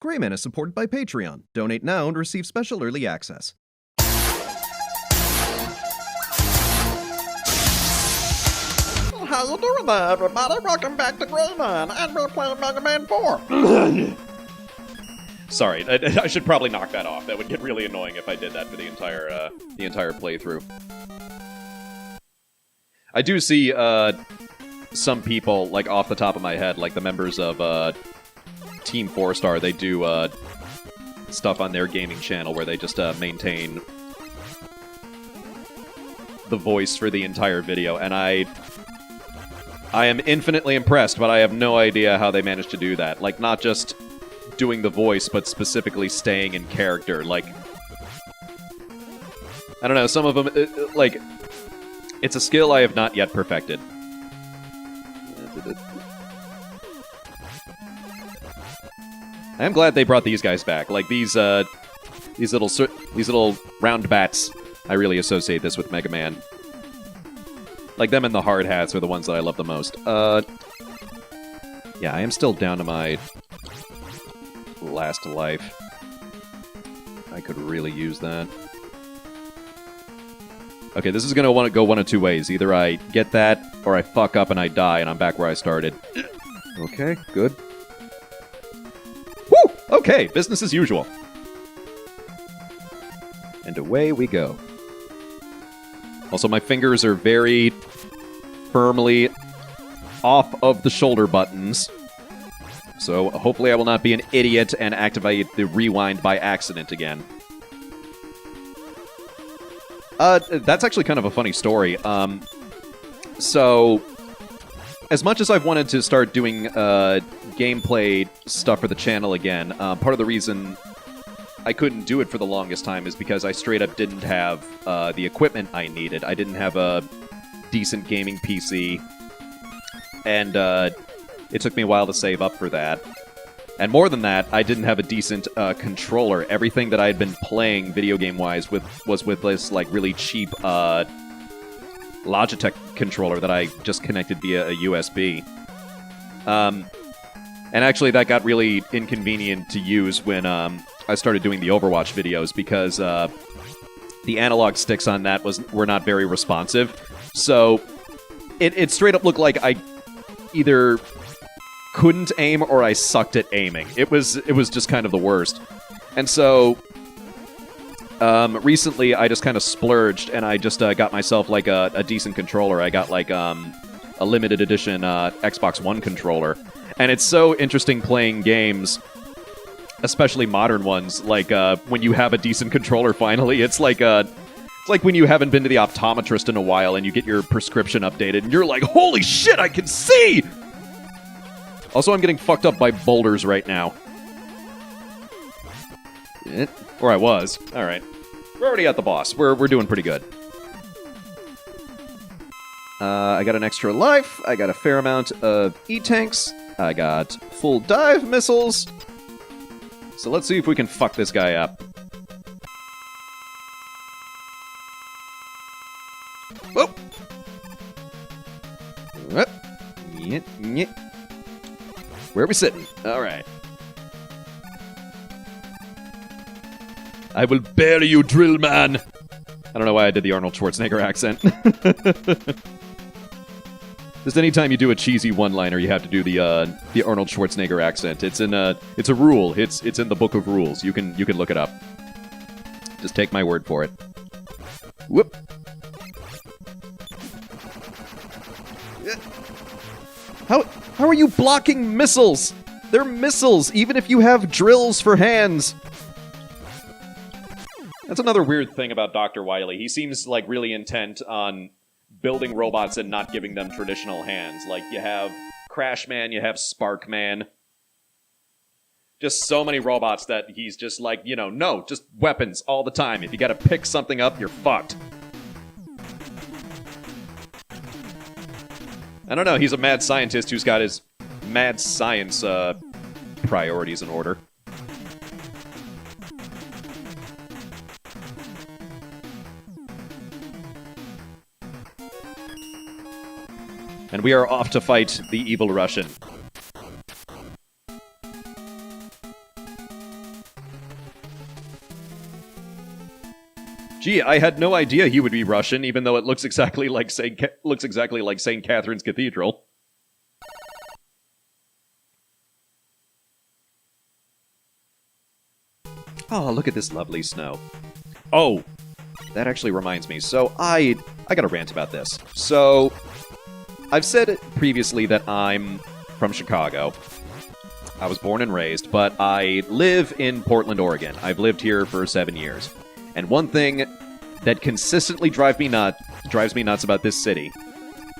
Greyman is supported by Patreon. Donate now and receive special early access. How you doing there, everybody? Welcome back to Greyman, and we're playing Mega Man 4. Sorry, I should probably knock that off. That would get really annoying if I did that for the entire playthrough. I do see some people, like off the top of my head, like the members of Team 4-Star, they do stuff on their gaming channel where they just maintain the voice for the entire video, and I am infinitely impressed, but I have no idea how they managed to do that. Like, not just doing the voice, but specifically staying in character. Like, I don't know, some of them, like, it's a skill I have not yet perfected. I am glad they brought these guys back. Like, these little round bats, I really associate this with Mega Man. Like, them and the hard hats are the ones that I love the most. Yeah, I am still down to my last life. I could really use that. Okay, this is gonna want to go one of two ways. Either I get that, or I fuck up and I die, and I'm back where I started. Okay, good. Woo! Okay, business as usual. And away we go. Also, my fingers are very firmly off of the shoulder buttons. So, hopefully I will not be an idiot and activate the rewind by accident again. That's actually kind of a funny story. So, as much as I've wanted to start doing gameplay stuff for the channel again, part of the reason I couldn't do it for the longest time is because I straight up didn't have the equipment I needed. I didn't have a decent gaming PC, and it took me a while to save up for that. And more than that, I didn't have a decent controller. Everything that I had been playing video game-wise was with this like really cheap Logitech controller that I just connected via a USB. And actually, that got really inconvenient to use when I started doing the Overwatch videos, because the analog sticks on that were not very responsive. So it straight up looked like I either couldn't aim or I sucked at aiming. It was just kind of the worst. And so recently I just kind of splurged, and I just got myself like a decent controller. I got like a limited edition Xbox One controller. And it's so interesting playing games, especially modern ones, like when you have a decent controller finally. It's like when you haven't been to the optometrist in a while and you get your prescription updated and you're like, holy shit, I can see! Also, I'm getting fucked up by boulders right now. Or I was. Alright. We're already at the boss. We're doing pretty good. I got an extra life. I got a fair amount of E-tanks. I got full dive missiles. So let's see if we can fuck this guy up. Whoop! Where are we sitting? Alright. I will bury you, drill man! I don't know why I did the Arnold Schwarzenegger accent. Just anytime you do a cheesy one-liner, you have to do the Arnold Schwarzenegger accent. It's a rule. It's in the book of rules. You can look it up. Just take my word for it. Whoop. How are you blocking missiles? They're missiles, even if you have drills for hands. That's another weird thing about Dr. Wily. He seems like really intent on building robots and not giving them traditional hands. Like, you have Crash Man, you have Spark Man. Just so many robots that he's just like, you know, no, just weapons all the time. If you gotta pick something up, you're fucked. I don't know, he's a mad scientist who's got his mad science priorities in order. And we are off to fight the evil Russian. Gee, I had no idea he would be Russian, even though it looks exactly like St. Catherine's Cathedral. Oh, look at this lovely snow. Oh, that actually reminds me. So I got a rant about this. So I've said previously that I'm from Chicago. I was born and raised, but I live in Portland, Oregon. I've lived here for 7 years. And one thing that consistently drives me nuts about this city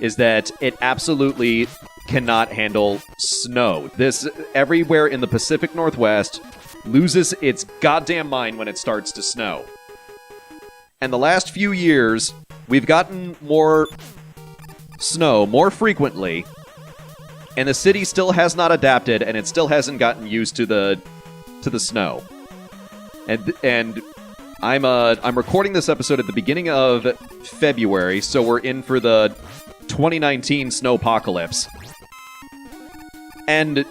is that it absolutely cannot handle snow. This, everywhere in the Pacific Northwest, loses its goddamn mind when it starts to snow. And the last few years, we've gotten more snow more frequently, and the city still has not adapted, and it still hasn't gotten used to the snow. And I'm recording this episode at the beginning of February, so we're in for the 2019 snowpocalypse. And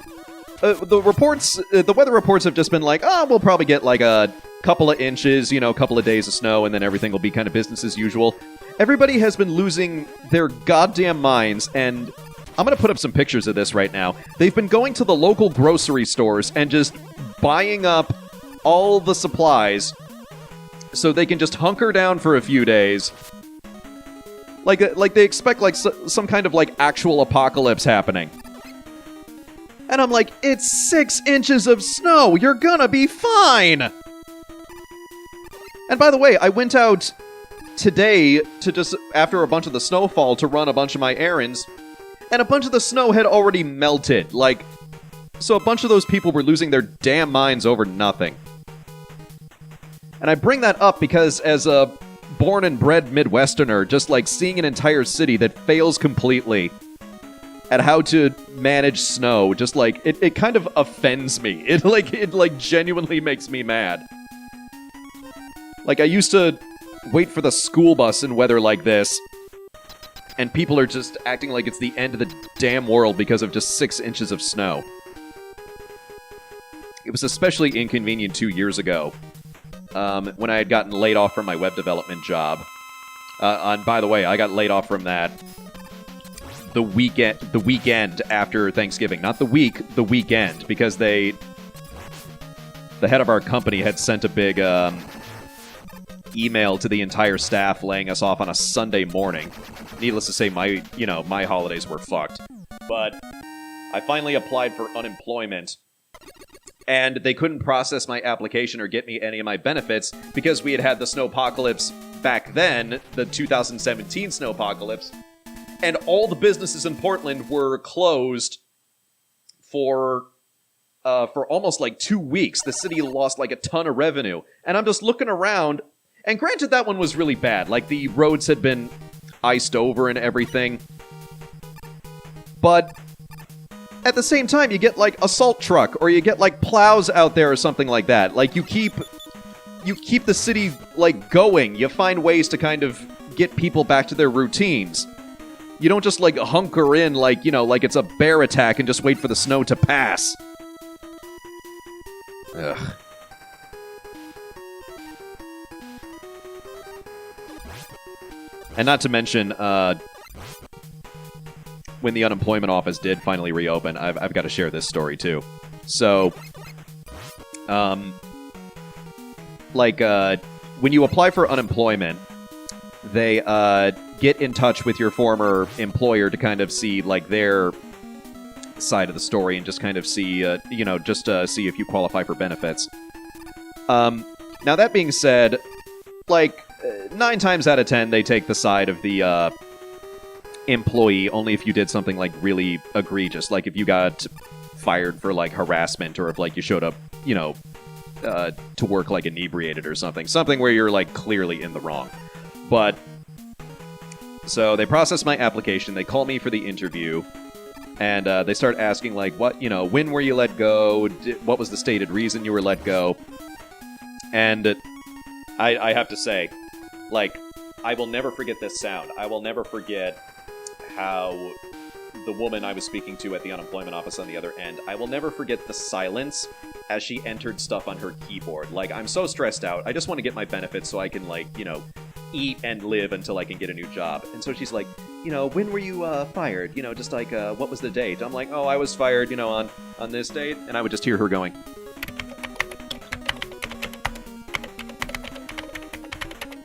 the weather reports have just been like, oh, we'll probably get like a couple of inches, a couple of days of snow, and then everything will be kind of business as usual. Everybody has been losing their goddamn minds, and I'm going to put up some pictures of this right now. They've been going to the local grocery stores and just buying up all the supplies so they can just hunker down for a few days. Like they expect like some kind of like actual apocalypse happening. And I'm like, it's 6 inches of snow. You're gonna be fine. And by the way, I went out today to just, after a bunch of the snowfall, to run a bunch of my errands, and a bunch of the snow had already melted. Like, so a bunch of those people were losing their damn minds over nothing. And I bring that up because as a born and bred Midwesterner, just like seeing an entire city that fails completely at how to manage snow, just like, it kind of offends me. It genuinely makes me mad. Like, I used to wait for the school bus in weather like this, and people are just acting like it's the end of the damn world because of just 6 inches of snow. It was especially inconvenient 2 years ago, when I had gotten laid off from my web development job. And by the way, I got laid off from that the weekend after Thanksgiving. Not the week, the weekend, because the head of our company had sent a big email to the entire staff laying us off on a Sunday morning. Needless to say, my holidays were fucked. But I finally applied for unemployment, and they couldn't process my application or get me any of my benefits because we had the snowpocalypse back then, the 2017 snowpocalypse, and all the businesses in Portland were closed for almost like 2 weeks. The city lost like a ton of revenue, and I'm just looking around. And granted, that one was really bad. Like, the roads had been iced over and everything. But at the same time, you get, like, a salt truck, or you get, like, plows out there or something like that. Like, you keep the city, like, going. You find ways to kind of get people back to their routines. You don't just, like, hunker in, like, like it's a bear attack and just wait for the snow to pass. Ugh. And not to mention, when the unemployment office did finally reopen, I've got to share this story too. So, when you apply for unemployment, they get in touch with your former employer to kind of see like their side of the story and just kind of see, see if you qualify for benefits. Now that being said, like, 9 times out of 10, they take the side of the employee only if you did something like really egregious, like if you got fired for like harassment, or if like you showed up, to work like inebriated or something where you're like clearly in the wrong. But so they process my application, they call me for the interview, and they start asking like, what, when were you let go? What was the stated reason you were let go? And I have to say, like, I will never forget this sound. I will never forget how the woman I was speaking to at the unemployment office on the other end, I will never forget the silence as she entered stuff on her keyboard. Like, I'm so stressed out. I just want to get my benefits so I can, like, you know, eat and live until I can get a new job. And so she's like, you know, when were you fired? You know, just like, what was the date? I'm like, oh, I was fired, you know, on this date. And I would just hear her going.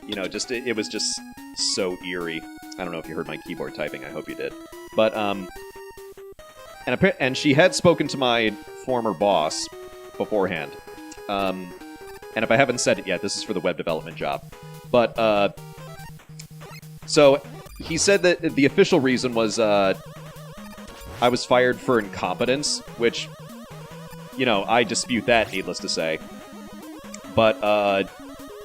You know, just, it was just so eerie. I don't know if you heard my keyboard typing. I hope you did. But, and she had spoken to my former boss beforehand. And if I haven't said it yet, this is for the web development job. But, so he said that the official reason was, I was fired for incompetence, which, you know, I dispute that, needless to say. But,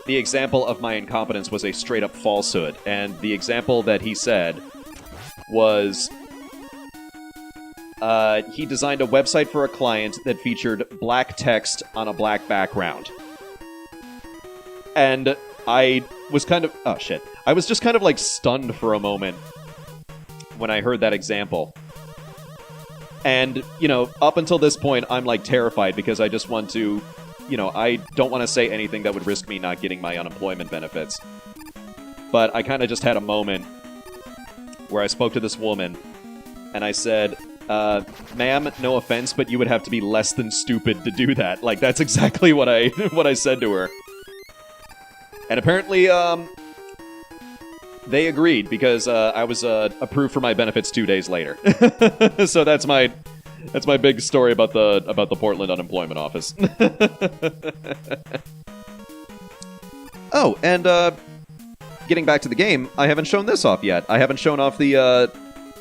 the example of my incompetence was a straight-up falsehood, and the example that he said was, he designed a website for a client that featured black text on a black background. And I was kind of... Oh, shit. I was just kind of, like, stunned for a moment when I heard that example. And, you know, up until this point, I'm, like, terrified because I just want to... You know, I don't want to say anything that would risk me not getting my unemployment benefits. But I kind of just had a moment where I spoke to this woman, and I said, ma'am, no offense, but you would have to be less than stupid to do that. Like, that's exactly what I what I said to her. And apparently, they agreed, because I was approved for my benefits 2 days later. So that's my big story about the Portland unemployment office. Oh, and getting back to the game, I haven't shown this off yet. I haven't shown off the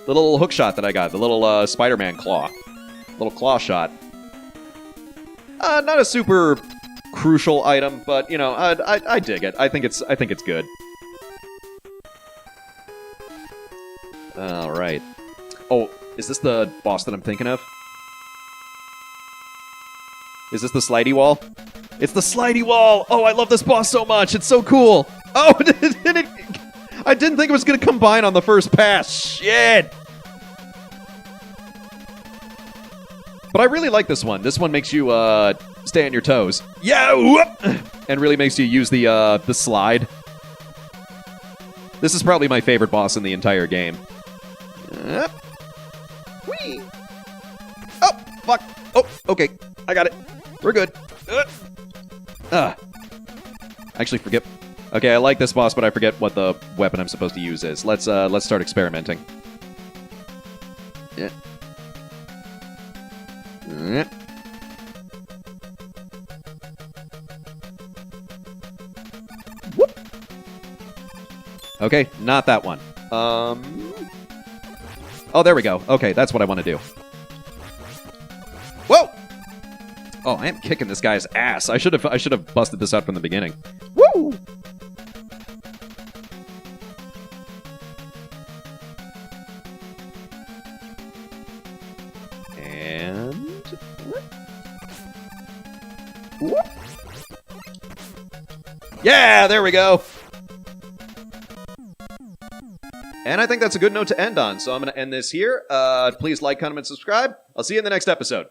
little hook shot that I got, the little Spider-Man claw, little claw shot. Not a super crucial item, but you know, I dig it. I think it's good. All right. Oh. Is this the boss that I'm thinking of? Is this the slidey wall? It's the slidey wall! Oh, I love this boss so much! It's so cool! Oh, I didn't think it was going to combine on the first pass! Shit! But I really like this one. This one makes you stay on your toes. Yeah! Whoop! And really makes you use the slide. This is probably my favorite boss in the entire game. Whee! Oh, fuck. Oh, okay. I got it. We're good. Actually, forget. Okay, I like this boss, but I forget what the weapon I'm supposed to use is. Let's start experimenting. Yeah. Whoop. Okay, not that one. Oh, there we go. Okay, that's what I want to do. Whoa! Oh, I am kicking this guy's ass. I should have busted this out from the beginning. Woo! And whoop. Yeah, there we go. And I think that's a good note to end on, so I'm going to end this here. Please like, comment, and subscribe. I'll see you in the next episode.